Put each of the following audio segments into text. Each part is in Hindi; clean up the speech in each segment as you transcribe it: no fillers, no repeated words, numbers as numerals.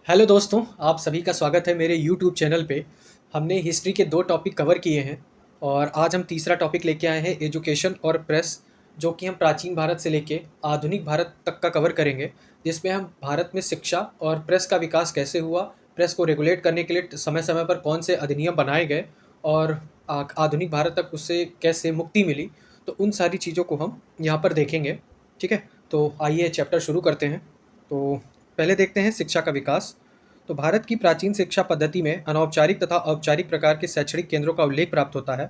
हेलो दोस्तों, आप सभी का स्वागत है मेरे यूट्यूब चैनल पे। हमने हिस्ट्री के 2 टॉपिक कवर किए हैं और आज हम तीसरा टॉपिक लेके आए हैं एजुकेशन और प्रेस, जो कि हम प्राचीन भारत से लेके आधुनिक भारत तक का कवर करेंगे, जिसमें हम भारत में शिक्षा और प्रेस का विकास कैसे हुआ, प्रेस को रेगुलेट करने के लिए समय-समय पर कौन से अधिनियम बनाए गए और आधुनिक भारत तक उससे कैसे मुक्ति मिली। तो उन सारी चीज़ों को हम यहाँ पर देखेंगे, ठीक है? तो आइए चैप्टर शुरू करते हैं। तो पहले देखते हैं शिक्षा का विकास। तो भारत की प्राचीन शिक्षा पद्धति में अनौपचारिक तथा औपचारिक प्रकार के शैक्षणिक केंद्रों का उल्लेख प्राप्त होता है।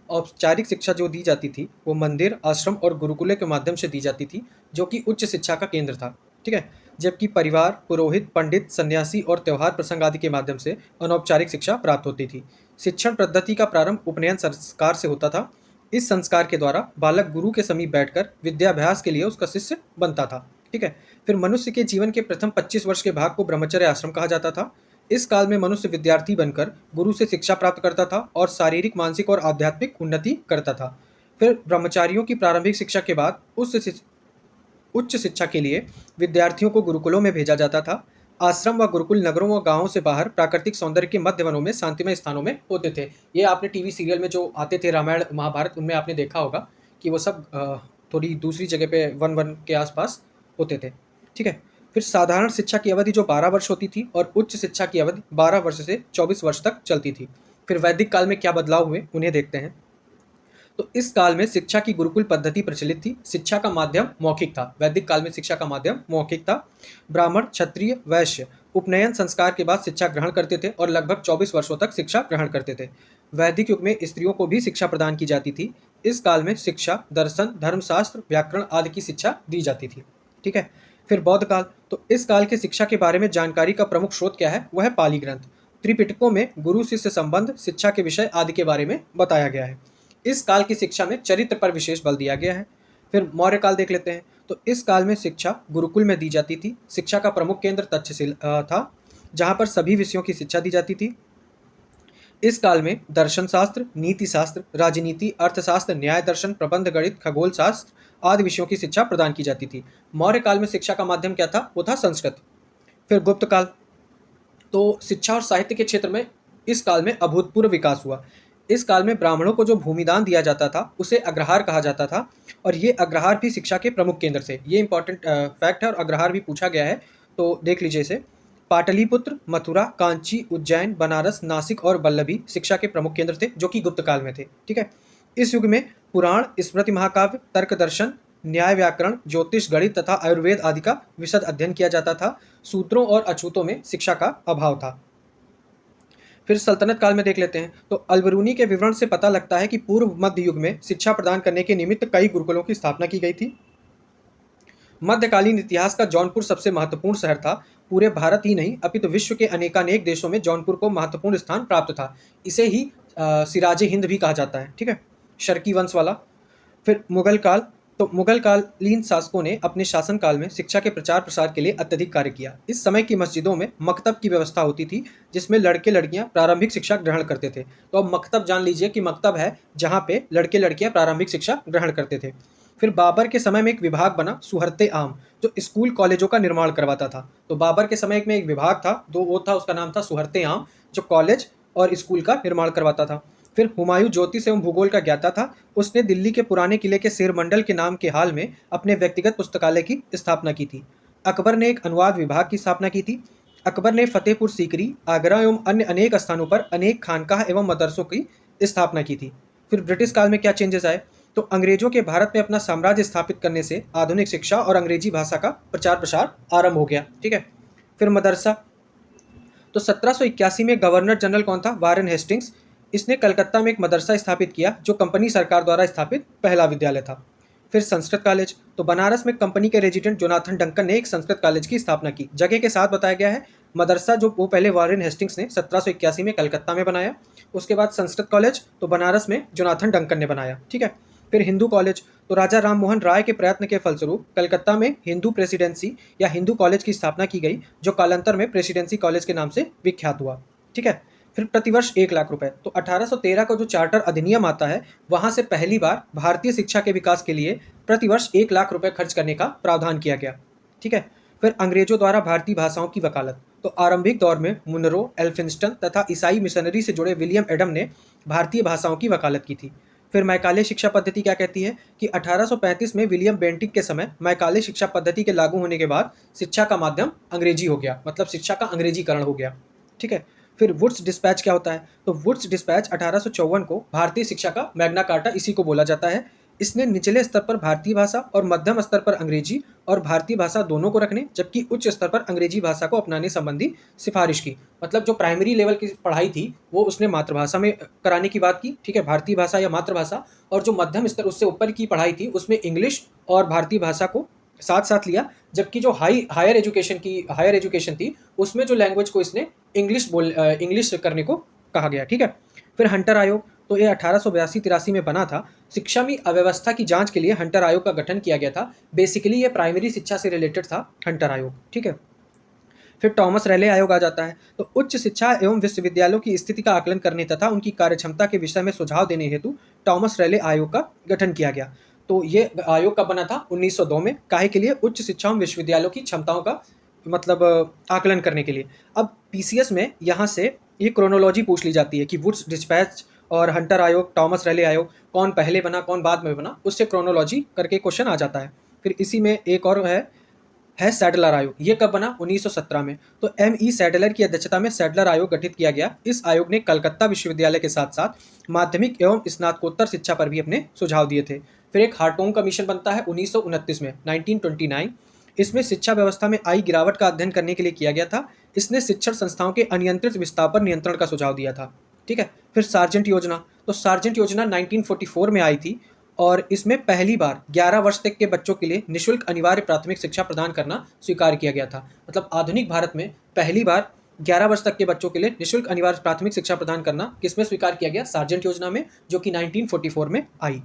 औपचारिक शिक्षा जो दी जाती थी वो मंदिर, आश्रम और गुरुकुलों के माध्यम से दी जाती थी, जो कि उच्च शिक्षा का केंद्र था। ठीक है? जबकि परिवार, पुरोहित, पंडित, सन्यासी और त्योहार प्रसंग आदि के माध्यम से अनौपचारिक शिक्षा प्राप्त होती थी। शिक्षण पद्धति का प्रारंभ उपनयन संस्कार से होता था। इस संस्कार के द्वारा बालक गुरु के समीप बैठकर विद्याभ्यास के लिए उसका शिष्य बनता था। ठीक है? फिर मनुष्य के जीवन के प्रथम 25 वर्ष के भाग को ब्रह्मचर्य आश्रम कहा जाता था। इस काल में मनुष्य विद्यार्थी बनकर गुरु से शिक्षा प्राप्त करता था और शारीरिक, मानसिक और आध्यात्मिक उन्नति करता था। फिर ब्रह्मचारियों की प्रारंभिक शिक्षा के बाद उच्च शिक्षा के लिए विद्यार्थियों को गुरुकुलों में भेजा जाता था। आश्रम व गुरुकुल नगरों व गांवों से बाहर प्राकृतिक सौंदर्य के मध्य वनों में शांतिमय स्थानों में होते थे। ये आपने टीवी सीरियल में जो आते थे, रामायण महाभारत, उनमें आपने देखा होगा कि वो सब थोड़ी दूसरी जगह पे वन वन के आसपास होते थे। ठीक है? फिर साधारण शिक्षा की अवधि जो 12 वर्ष होती थी और उच्च शिक्षा की अवधि 12 वर्ष से 24 वर्ष तक चलती थी। फिर वैदिक काल में क्या बदलाव हुए उन्हें देखते हैं। तो इस काल में शिक्षा की गुरुकुल पद्धति प्रचलित थी। शिक्षा का माध्यम मौखिक था। वैदिक काल में शिक्षा का माध्यम मौखिक था। ब्राह्मण, क्षत्रिय, वैश्य उपनयन संस्कार के बाद शिक्षा ग्रहण करते थे और लगभग 24 वर्षों तक शिक्षा ग्रहण करते थे। वैदिक युग में स्त्रियों को भी शिक्षा प्रदान की जाती थी। इस काल में शिक्षा, दर्शन, धर्मशास्त्र, व्याकरण आदि की शिक्षा दी जाती थी। ठीक है? फिर बौद्ध काल। तो इस काल के शिक्षा के बारे में जानकारी का प्रमुख स्रोत क्या है? वह है पाली ग्रंथ। त्रिपिटकों में गुरु शिष्य संबंध, शिक्षा के विषय आदि के बारे में बताया गया है। इस काल की शिक्षा में चरित्र पर विशेष बल दिया गया है। फिर मौर्य काल देख लेते हैं। तो इस काल में शिक्षा गुरुकुल में दी जाती थी। शिक्षा का प्रमुख केंद्र तक्षशिला था, जहाँ पर सभी विषयों की शिक्षा दी जाती थी। इस काल में दर्शन शास्त्र, नीति शास्त्र, राजनीति, अर्थशास्त्र, न्याय दर्शन, प्रबंध गणित, खगोल शास्त्र आदि विषयों की शिक्षा प्रदान की जाती थी। मौर्य काल में शिक्षा का माध्यम क्या था? वो था संस्कृत। फिर गुप्त काल। तो शिक्षा और साहित्य के क्षेत्र में इस काल में अभूतपूर्व विकास हुआ। इस काल में ब्राह्मणों को जो भूमिदान दिया जाता था उसे अग्रहार कहा जाता था और ये अग्रहार भी शिक्षा के प्रमुख केंद्र थे। ये इंपॉर्टेंट फैक्ट है और अग्रहार भी पूछा गया है, तो देख लीजिए इसे। पाटलिपुत्र, मथुरा, कांची, उज्जैन, बनारस, नासिक और वल्लभी शिक्षा के प्रमुख केंद्र थे, जो कि गुप्त काल में थे। ठीक है? इस युग में पुराण, स्मृति महाकाव्य, तर्क दर्शन, न्याय व्याकरण, ज्योतिष, गणित तथा आयुर्वेद आदि का विशद अध्ययन किया जाता था। सूत्रों और अछूतों में शिक्षा का अभाव था। फिर सल्तनत काल में देख लेते हैं। तो अलबरूनी के विवरण से पता लगता है कि पूर्व मध्य युग में शिक्षा प्रदान करने के निमित्त कई गुरुकुलों की स्थापना की गई थी। मध्यकालीन इतिहास का जौनपुर सबसे महत्वपूर्ण शहर था। पूरे भारत ही नहीं अपितु विश्व के अनेकानेक देशों में जौनपुर को महत्वपूर्ण स्थान प्राप्त था। इसे ही सिराजे हिंद भी कहा जाता है। ठीक है? शर्की वंश वाला। फिर मुगल काल। तो मुगल कालीन शासकों ने अपने शासनकाल में शिक्षा के प्रचार प्रसार के लिए अत्यधिक कार्य किया। इस समय की मस्जिदों में मकतब की व्यवस्था होती थी, जिसमें लड़के लड़कियां प्रारंभिक शिक्षा ग्रहण करते थे। तो अब मकतब जान लीजिए कि मकतब है जहाँ पे लड़के लड़कियां प्रारंभिक शिक्षा ग्रहण करते थे। फिर बाबर के समय में एक विभाग बना, सुहर्ते आम, जो स्कूल कॉलेजों का निर्माण करवाता था। तो बाबर के समय में एक विभाग था, वो था, उसका नाम था सुहर्ते आम, जो कॉलेज और स्कूल का निर्माण करवाता था। फिर हुमायूं ज्योतिष एवं भूगोल का ज्ञाता था। उसने दिल्ली के पुराने किले के शेरमंडल के नाम के हाल में अपने व्यक्तिगत पुस्तकालय की स्थापना की थी। अकबर ने एक अनुवाद विभाग की स्थापना की थी। अकबर ने फतेहपुर सीकरी, आगरा एवं अन्य अनेक स्थानों पर अनेक खानकाह एवं मदरसों की स्थापना की थी। फिर ब्रिटिश काल में क्या चेंजेस आए? तो अंग्रेजों के भारत में अपना साम्राज्य स्थापित करने से आधुनिक शिक्षा और अंग्रेजी भाषा का प्रचार प्रसार आरंभ हो गया। ठीक है? फिर मदरसा। तो 1781 में गवर्नर जनरल कौन था? Warren Hastings. इसने कलकत्ता में एक मदरसा स्थापित किया, जो कंपनी सरकार द्वारा स्थापित पहला विद्यालय था। फिर संस्कृत कॉलेज। तो बनारस में कंपनी के रेजिडेंट जोनाथन डंकन ने एक संस्कृत कॉलेज की स्थापना की। जगह के साथ बताया गया है। मदरसा जो वो पहले वारेन हेस्टिंग्स ने 1781 में कलकत्ता में बनाया, उसके बाद संस्कृत कॉलेज तो बनारस में जोनाथन डंकन ने बनाया। ठीक है? फिर हिंदू कॉलेज। तो राजा राम मोहन राय के प्रयत्न के फलस्वरूप कलकत्ता में हिंदू प्रेसिडेंसी या हिंदू कॉलेज की स्थापना की गई, जो कालांतर में प्रेसिडेंसी कॉलेज के नाम से विख्यात हुआ। ठीक है? फिर प्रतिवर्ष 1 लाख रुपए। तो 1813 का जो चार्टर अधिनियम आता है, वहां से पहली बार भारतीय शिक्षा के विकास के लिए प्रतिवर्ष 1 लाख रुपए खर्च करने का प्रावधान किया गया। ठीक है? फिर अंग्रेजों द्वारा भारतीय भाषाओं की वकालत। तो आरंभिक दौर में मुनरो, एल्फिंस्टन तथा ईसाई मिशनरी से जुड़े विलियम एडम ने भारतीय भाषाओं की वकालत की थी। फिर मैकाले शिक्षा पद्धति क्या कहती है कि 1835 में विलियम बेंटिक के समय मैकाले शिक्षा पद्धति के लागू होने के बाद शिक्षा का माध्यम अंग्रेजी हो गया, मतलब शिक्षा का अंग्रेजीकरण हो गया। ठीक है। फिर वुड्स डिस्पैच क्या होता है? तो वुड्स डिस्पैच 1854 को भारतीय शिक्षा का मैग्ना कार्टा इसी को बोला जाता है। इसने निचले स्तर पर भारतीय भाषा और मध्यम स्तर पर अंग्रेजी और भारतीय भाषा दोनों को रखने, जबकि उच्च स्तर पर अंग्रेजी भाषा को अपनाने संबंधी सिफारिश की। मतलब जो प्राइमरी लेवल की पढ़ाई थी वो उसने मातृभाषा में कराने की बात की, ठीक है, भारतीय भाषा या मातृभाषा। और जो मध्यम स्तर उससे ऊपर की पढ़ाई थी उसमें इंग्लिश और भारतीय भाषा को साथ साथ लिया, जबकि जो हायर एजुकेशन थी उसमें जो लैंग्वेज को इसने इंग्लिश करने को कहा गया। ठीक है। फिर हंटर आयोग, तो ये 1882-83 में बना था। शिक्षा में अव्यवस्था की जांच के लिए हंटर आयोग का गठन किया गया था। बेसिकली ये प्राइमरी शिक्षा से रिलेटेड था हंटर आयोग। ठीक है। फिर टॉमस रैले आयोग आ जाता है। तो उच्च शिक्षा एवं विश्वविद्यालयों की स्थिति का आकलन करने तथा उनकी कार्यक्षमता के विषय में सुझाव देने हेतु टॉमस रैले आयोग का गठन किया गया। तो ये आयोग कब बना था? 1902 में। काहे के लिए? उच्च शिक्षा एवं विश्वविद्यालयों की क्षमताओं का मतलब आकलन करने के लिए। अब पीसीएस में यहाँ से ये क्रोनोलॉजी पूछ ली जाती है कि वुड्स डिस्पैच और हंटर आयोग, टॉमस रैले आयोग, कौन पहले बना कौन बाद में बना, उससे क्रोनोलॉजी करके क्वेश्चन आ जाता है। फिर इसी में एक और है सैडलर आयोग। ये कब बना? 1917 में। तो M.E. सैडलर की अध्यक्षता में सैडलर आयोग गठित किया गया। इस आयोग ने कलकत्ता विश्वविद्यालय के साथ साथ माध्यमिक एवं स्नातकोत्तर शिक्षा पर भी अपने सुझाव दिए थे। फिर एक हार्टोंग कमीशन बनता है 1929 में, 1929। इसमें शिक्षा व्यवस्था में आई गिरावट का अध्ययन करने के लिए किया गया था। इसने शिक्षण संस्थाओं के अनियंत्रित विस्तार पर नियंत्रण का सुझाव दिया था। ठीक है। फिर सार्जेंट योजना, तो सार्जेंट योजना 1944 में आई थी और इसमें पहली बार 11 वर्ष तक के बच्चों के लिए निःशुल्क अनिवार्य प्राथमिक शिक्षा प्रदान करना स्वीकार किया गया था। मतलब आधुनिक भारत में पहली बार 11 वर्ष तक के बच्चों के लिए निःशुल्क अनिवार्य प्राथमिक शिक्षा प्रदान करना किसमें स्वीकार किया गया? सार्जेंट योजना में, जो कि 1944 में आई।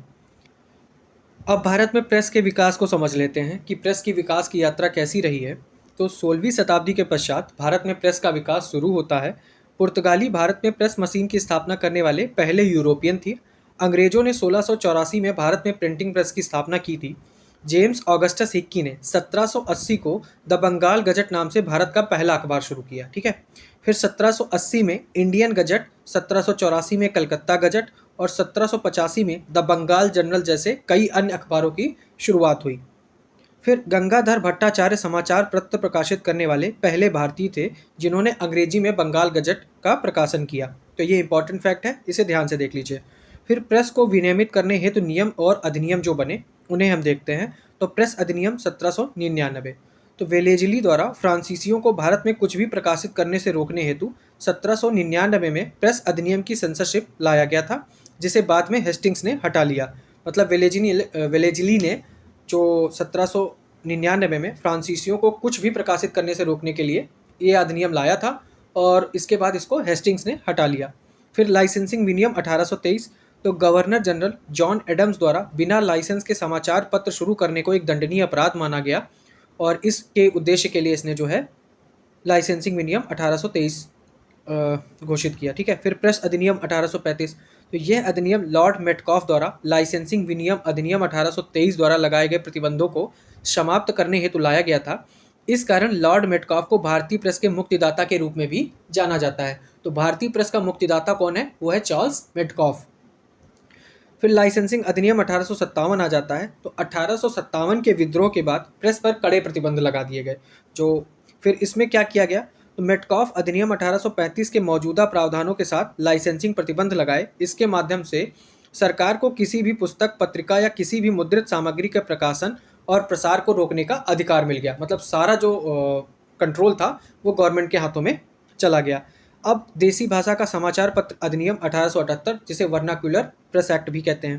अब भारत में प्रेस के विकास को समझ लेते हैं कि प्रेस की विकास की यात्रा कैसी रही है। तो 16वीं शताब्दी के पश्चात भारत में प्रेस का विकास शुरू होता है। पुर्तगाली भारत में प्रेस मशीन की स्थापना करने वाले पहले यूरोपियन थे। अंग्रेजों ने 1684 में भारत में प्रिंटिंग प्रेस की स्थापना की थी। जेम्स ऑगस्टस हिक्की ने 1780 को द बंगाल गजट नाम से भारत का पहला अखबार शुरू किया। ठीक है। फिर 1780 में इंडियन गजट, 1784 में कलकत्ता गजट और 1785 में द बंगाल जनरल जैसे कई अन्य अखबारों की शुरुआत हुई। फिर गंगाधर भट्टाचार्य समाचार पत्र प्रकाशित करने वाले पहले भारतीय थे जिन्होंने अंग्रेजी में बंगाल गजट का प्रकाशन किया। तो ये इंपॉर्टेंट फैक्ट है, इसे ध्यान से देख लीजिए। फिर प्रेस को विनियमित करने हेतु नियम और अधिनियम जो बने उन्हें हम देखते हैं। तो प्रेस अधिनियम 1799, तो वेलेजली द्वारा फ्रांसीसियों को भारत में कुछ भी प्रकाशित करने से रोकने हेतु 1799 में प्रेस अधिनियम की सेंसरशिप लाया गया था, जिसे बाद में हेस्टिंग्स ने हटा लिया। मतलब वेलेजली ने जो 1799 में फ्रांसीसियों को कुछ भी प्रकाशित करने से रोकने के लिए ये अधिनियम लाया था और इसके बाद इसको हेस्टिंग्स ने हटा लिया। फिर लाइसेंसिंग विनियम 1823, तो गवर्नर जनरल जॉन एडम्स द्वारा बिना लाइसेंस के समाचार पत्र शुरू करने को एक दंडनीय अपराध माना गया और इसके उद्देश्य के लिए इसने जो है लाइसेंसिंग विनियम 1823 घोषित किया। ठीक है। फिर प्रेस अधिनियम 1835, तो यह अधिनियम लॉर्ड मेटकॉफ द्वारा लाइसेंसिंग विनियम अधिनियम 1823 द्वारा लगाए गए प्रतिबंधों को समाप्त करने हेतु लाया गया था। इस कारण लॉर्ड मेटकॉफ को भारतीय प्रेस के मुक्तिदाता के रूप में भी जाना जाता है। तो भारतीय प्रेस का मुक्तिदाता कौन है? वो है चार्ल्स मेटकॉफ। फिर लाइसेंसिंग अधिनियम 1857 आ जाता है। तो 1857 के विद्रोह के बाद प्रेस पर कड़े प्रतिबंध लगा दिए गए। फिर इसमें क्या किया गया? तो मेटकॉफ अधिनियम 1835 के मौजूदा प्रावधानों के साथ लाइसेंसिंग प्रतिबंध लगाए। इसके माध्यम से सरकार को किसी भी पुस्तक, पत्रिका या किसी भी मुद्रित सामग्री के प्रकाशन और प्रसार को रोकने का अधिकार मिल गया। मतलब सारा जो कंट्रोल था वो गवर्नमेंट के हाथों में चला गया। अब देसी भाषा का समाचार पत्र अधिनियम 1878, जिसे वर्नाक्युलर प्रेस एक्ट भी कहते हैं,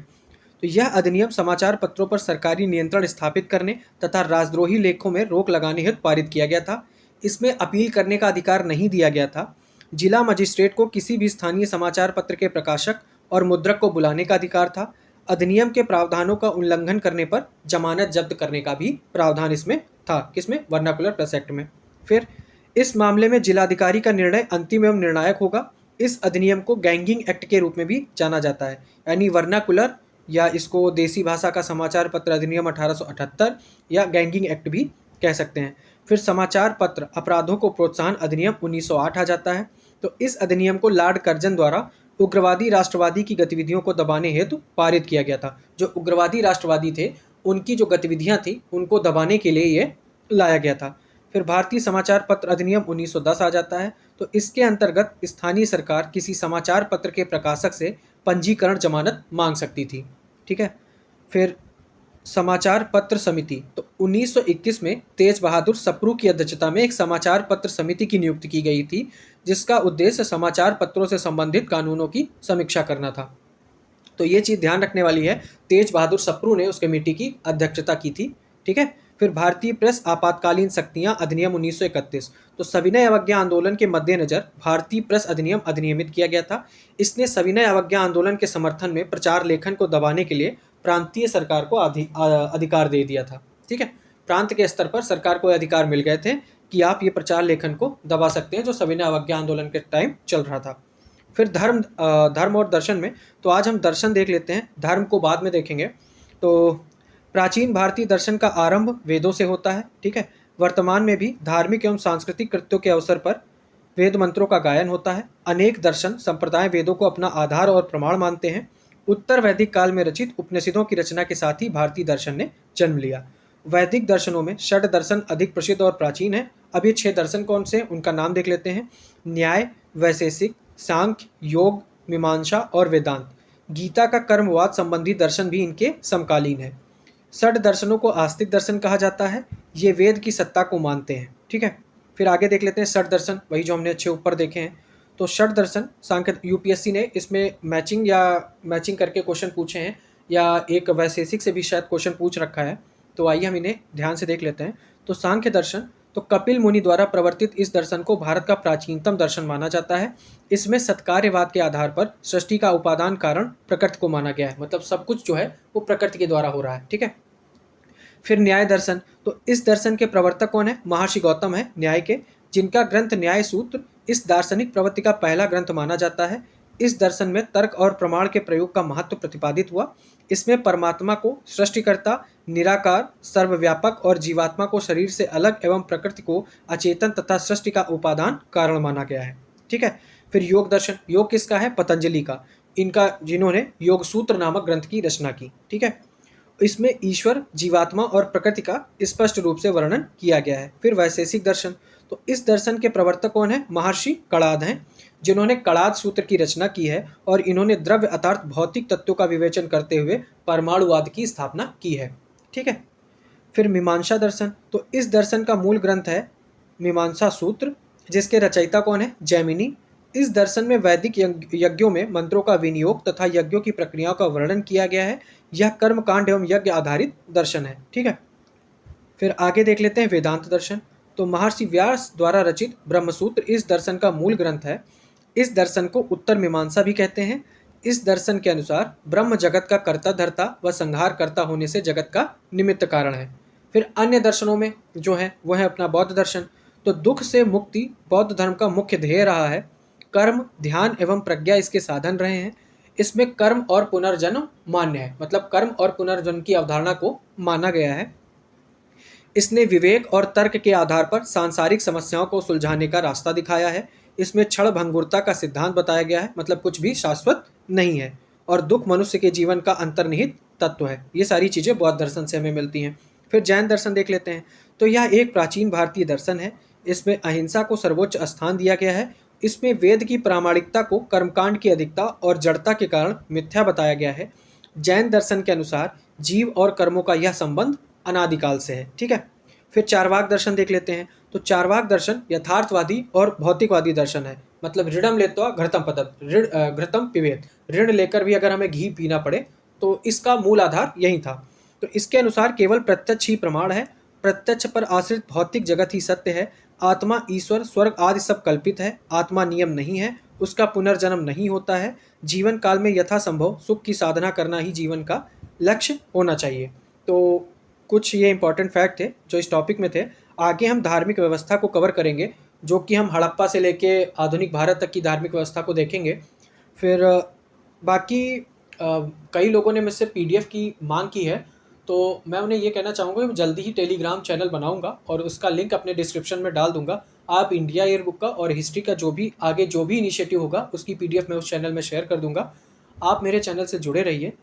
तो यह अधिनियम समाचार पत्रों पर सरकारी नियंत्रण स्थापित करने तथा राजद्रोही लेखों में रोक लगाने हेतु पारित किया गया था। इसमें अपील करने का अधिकार नहीं दिया गया था। जिला मजिस्ट्रेट को किसी भी स्थानीय समाचार पत्र के प्रकाशक और मुद्रक को बुलाने का अधिकार था। अधिनियम के प्रावधानों का उल्लंघन करने पर जमानत जब्त करने का भी प्रावधान इसमें था। किसमें? वर्नाकुलर प्रेस एक्ट में। फिर इस मामले में जिलाधिकारी का निर्णय अंतिम एवं निर्णायक होगा। इस अधिनियम को गैंगिंग एक्ट के रूप में भी जाना जाता है, यानी वर्नाकुलर या इसको देसी भाषा का समाचार पत्र अधिनियम 1878 या गैंगिंग एक्ट भी कह सकते हैं। फिर समाचार पत्र अपराधों को प्रोत्साहन अधिनियम 1908 आ जाता है। तो इस अधिनियम को लॉर्ड कर्जन द्वारा उग्रवादी राष्ट्रवादी की गतिविधियों को दबाने हेतु पारित किया गया था। जो उग्रवादी राष्ट्रवादी थे उनकी जो गतिविधियां थी उनको दबाने के लिए ये लाया गया था। फिर भारतीय समाचार पत्र अधिनियम 1910 आ जाता है। तो इसके अंतर्गत स्थानीय सरकार किसी समाचार पत्र के प्रकाशक से पंजीकरण जमानत मांग सकती थी। ठीक है। फिर समाचार पत्र समिति, तो 1921 में तेज बहादुर सप्रू की अध्यक्षता में एक समाचार पत्र समिति की नियुक्ति की गई थी, जिसका उद्देश्य समाचार पत्रों से संबंधित कानूनों की समीक्षा करना था। तो ये चीज़ ध्यान रखने वाली है, तेज बहादुर सप्रू ने उस कमेटी की अध्यक्षता की थी। ठीक है। फिर भारतीय प्रेस आपातकालीन शक्तियां अधिनियम 1931, तो सविनय अवज्ञा आंदोलन के मद्देनजर भारतीय प्रेस अधिनियम अधिनियमित किया गया था। इसने सविनय अवज्ञा आंदोलन के समर्थन में प्रचार लेखन को दबाने के लिए प्रांतीय सरकार को अधिकार दे दिया था। ठीक है। प्रांत के स्तर पर सरकार को अधिकार मिल गए थे कि आप ये प्रचार लेखन को दबा सकते हैं, जो सविनय अवज्ञा आंदोलन के टाइम चल रहा था। फिर धर्म और दर्शन में, तो आज हम दर्शन देख लेते हैं, धर्म को बाद में देखेंगे। तो प्राचीन भारतीय दर्शन का आरंभ वेदों से होता है। ठीक है। वर्तमान में भी धार्मिक एवं सांस्कृतिक कृत्यों के अवसर पर वेद मंत्रों का गायन होता है। अनेक दर्शन संप्रदाय वेदों को अपना आधार और प्रमाण मानते हैं। उत्तर वैदिक काल में रचित उपनिषदों की रचना के साथ ही भारतीय दर्शन ने जन्म लिया। वैदिक दर्शनों में षड दर्शन अधिक प्रसिद्ध और प्राचीन है। अब ये 6 दर्शन कौन से, उनका नाम देख लेते हैं। न्याय, वैशेषिक, सांख्य, योग, मीमांसा और वेदांत। गीता का कर्मवाद संबंधी दर्शन भी इनके समकालीन है। षड दर्शनों को आस्तिक दर्शन कहा जाता है। ये वेद की सत्ता को मानते हैं। ठीक है। फिर आगे देख लेते हैं षड दर्शन, वही जो हमने अच्छे ऊपर देखे हैं। तो षड दर्शन सांख्य, यूपीएससी ने इसमें मैचिंग करके क्वेश्चन पूछे हैं, या एक वैशेषिक से भी शायद क्वेश्चन पूछ रखा है। तो आइए हम इन्हें ध्यान से देख लेते हैं। तो सांख्य दर्शन, तो कपिल मुनि द्वारा प्रवर्तित इस दर्शन को भारत का प्राचीनतम दर्शन माना जाता है। इसमें सत्कार्यवाद के आधार पर सृष्टि का उपादान कारण प्रकृति को माना गया है, मतलब सब कुछ जो है वो प्रकृति के द्वारा हो रहा है। ठीक है। फिर न्याय दर्शन, तो इस दर्शन के प्रवर्तक कौन है? महर्षि गौतम है न्याय के, जिनका ग्रंथ न्याय सूत्र इस दार्शनिक प्रवृत्ति का पहला ग्रंथ माना जाता है। इस दर्शन में तर्क और प्रमाण के प्रयोग का महत्व प्रतिपादित हुआ। इसमें परमात्मा को सृष्टिकर्ता, निराकार, सर्वव्यापक और जीवात्मा को शरीर से अलग एवं प्रकृति को अचेतन तथा सृष्टि का उपादान कारण माना गया है। ठीक है। फिर योग दर्शन, योग किसका है? पतंजलि का, इनका, जिन्होंने योग सूत्र नामक ग्रंथ की रचना की। ठीक है। इसमें ईश्वर, जीवात्मा और प्रकृति का स्पष्ट रूप से वर्णन किया गया है। फिर वैशेषिक दर्शन, तो इस दर्शन के प्रवर्तक कौन है? महर्षि कणाद हैं, जिन्होंने कणाद सूत्र की रचना की है और इन्होंने द्रव्य अर्थात भौतिक तत्वों का विवेचन करते हुए परमाणुवाद की स्थापना की है। ठीक है। फिर मीमांसा दर्शन, तो इस दर्शन का मूल ग्रंथ है मीमांसा सूत्र, जिसके रचयिता कौन है? जैमिनी। इस दर्शन में वैदिक यज्ञों में मंत्रों का विनियोग तथा यज्ञों की प्रक्रियाओं का वर्णन किया गया है। यह कर्म कांड एवं यज्ञ आधारित दर्शन है। ठीक है। फिर आगे देख लेते हैं वेदांत दर्शन, तो महर्षि व्यास द्वारा रचित ब्रह्मसूत्र इस दर्शन का मूल ग्रंथ है। इस दर्शन को उत्तर मीमांसा भी कहते हैं। इस दर्शन के अनुसार ब्रह्म जगत का कर्ता धर्ता व संहार कर्ता होने से जगत का निमित्त कारण है। फिर अन्य दर्शनों में जो है वह है अपना बौद्ध दर्शन, तो दुख से मुक्ति बौद्ध धर्म का मुख्य ध्येय रहा है। कर्म, ध्यान एवं प्रज्ञा इसके साधन रहे हैं। इसमें कर्म और पुनर्जन्म मान्य है, मतलब कर्म और पुनर्जन्म की अवधारणा को माना गया है। इसने विवेक और तर्क के आधार पर सांसारिक समस्याओं को सुलझाने का रास्ता दिखाया है। इसमें क्षण भंगुरता का सिद्धांत बताया गया है, मतलब कुछ भी शाश्वत नहीं है, और दुख मनुष्य के जीवन का अंतर्निहित तत्व है। ये सारी चीज़ें बौद्ध दर्शन से हमें मिलती हैं। फिर जैन दर्शन देख लेते हैं, तो यह एक प्राचीन भारतीय दर्शन है। इसमें अहिंसा को सर्वोच्च स्थान दिया गया है। इसमें वेद की प्रामाणिकता को कर्मकांड की अधिकता और जड़ता के कारण मिथ्या बताया गया है। जैन दर्शन के अनुसार जीव और कर्मों का यह संबंध अनादिकाल से है। ठीक है। फिर चारवाक दर्शन देख लेते हैं, तो चारवाक दर्शन यथार्थवादी और भौतिकवादी दर्शन है, मतलब ऋणम लेत्वा घृतम पतत, घृतम पिबेत, ऋण लेकर भी अगर हमें घी पीना पड़े, तो इसका मूल आधार यही था। तो इसके अनुसार केवल प्रत्यक्ष ही प्रमाण है। प्रत्यक्ष पर आश्रित भौतिक जगत ही सत्य है। आत्मा, ईश्वर, स्वर्ग आदि सब कल्पित है। आत्मा नियम नहीं है, उसका पुनर्जन्म नहीं होता है। जीवन काल में यथासंभव सुख की साधना करना ही जीवन का लक्ष्य होना चाहिए। तो कुछ ये इंपॉर्टेंट फैक्ट थे जो इस टॉपिक में थे। आगे हम धार्मिक व्यवस्था को कवर करेंगे, जो कि हम हड़प्पा से लेके आधुनिक भारत तक की धार्मिक व्यवस्था को देखेंगे। फिर बाकी कई लोगों ने मुझसे पीडीएफ की मांग की है, तो मैं उन्हें ये कहना चाहूँगा कि मैं जल्दी ही टेलीग्राम चैनल बनाऊँगा और उसका लिंक अपने डिस्क्रिप्शन में डाल दूँगा। आप इंडिया ईयर बुक का और हिस्ट्री का जो भी आगे जो भी इनिशिएटिव होगा उसकी पीडीएफ मैं उस चैनल में शेयर कर दूँगा। आप मेरे चैनल से जुड़े रहिए।